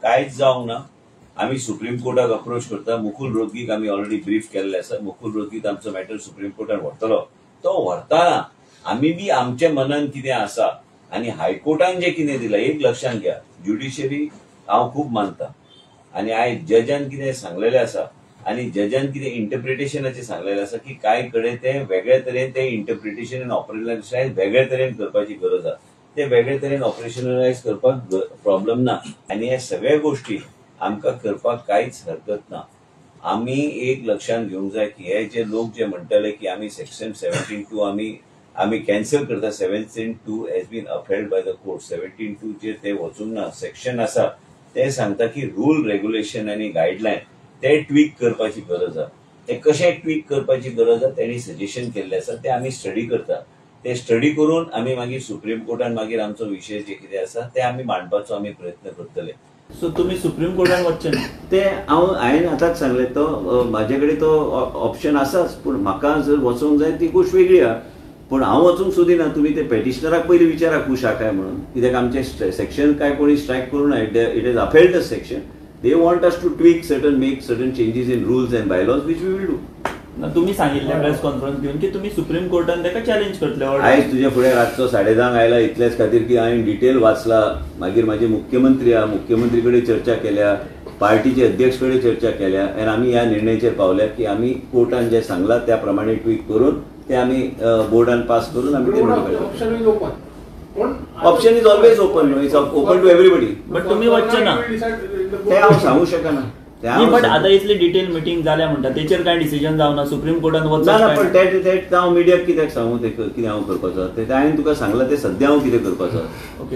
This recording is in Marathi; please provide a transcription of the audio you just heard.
कांयच जावंक ना। आम्ही सुप्रीम कोर्टाक अप्रोच करता। मुकुल रोहतगीक आम्ही ऑलरेडी ब्रीफ केल्ले आसा। मुकुल रोहतगीक आमचो मॅटर सुप्रीम कोर्टान व्हरतलो। तो व्हरताना आम्ही बी आमच्या मनान कितें आसा आनी हायकोर्टान जे कितें दिलां एक लक्षात घ्या, ज्युडिशरी हांव खूब मानता आनी आयज जजान कितें सांगलेलें आसा आनी जजान कितें इंटरप्रिटेशनाचें सांगलेलें आसा की कांय कडेन ते वेगळ्या तरेन ते इंटरप्रिटेशन आनी ऑपरेशनलायज वेगळ्या तरेन करपाची गरज आसा। ते वेगळ्या तरेन ऑपरेशनलायज करपाक प्रॉब्लेम ना आनी हे सगळ्या गोष्टी आमकां करपाक कांयच हरकत ना। आमी एक लक्षात घेवंक जाय की हे जे लोक जे म्हणटले की आमी सेक्शन 17(2) आमी कॅन्सल करता। 17(2) has been upheld by the court. 17(2) जे ते वचूंक ना। सेक्शन आसा ते सांगता की रूल रेग्युलेशन आनी गायडलायन ते ट्वीक करपाची गरज आसा। ते कशें ट्वीक करपाची गरज आसा तेणी सजेशन केल्लें आसा, ते आमी स्टडी करता। ते स्टडी करून आमी मागीर सुप्रीम कोर्टान मागीर आमचो विशय जे कितें आसा ते आमी मांडपाचो आमी प्रयत्न करतले। सो तुम्ही सुप्रीम कोर्टान वचचे ना? ते हांवें आतांच सांगलें, तो म्हाजे कडेन तो ऑप्शन आसाच, पूण म्हाका जर वचोंक जाय ती गोष्ट वेगळी आहा। पूण हांव वचूंक सोदिना। तुमी ते पेटिशनराक पयलीं विचारा कुशा काय म्हणून, कित्याक आमचे सेक्शन काय कोणी स्ट्रायक करूं ना। It is appealed the section. They want us to tweak make certain changes in rules and bylaws which we will do. तुम्ही सांगितलं प्रेस कॉन्फरन्स घेऊन की तुम्ही सुप्रीम कोर्टान ताका चॅलेंज करतले। आयज तुझ्या फुडें रातचो 10:30 आयला इतलेच खातीर की हांवें डिटेल वाचला। मागीर म्हाजे मुख्यमंत्री आहा, मुख्यमंत्री कडेन चर्चा केल्या, पार्टीचे अध्यक्ष कडेन चर्चा केल्या आनी आमी ह्या निर्णयाचेर पावल्या की आमी कोर्टान जे सांगला त्या प्रमाणे ट्वीक करून ते आमी बोर्डान पास करून आमी ते option is always open. It's open to everybody. But तुम्ही वचचे ना ते हांव सांगू शकना। बट आता इतली डिटेल मिटिंग जाल्या म्हणटा तेचेर काय डिसिजन जावना। सुप्रीम कोर्टान वचना ना, पण ते हांव मिडियाक कित्याक सांगू ते कितें हांव करपाचो ते हांवें तुका सांगलां ते सद्या हांव कितें करपाचो। ओके।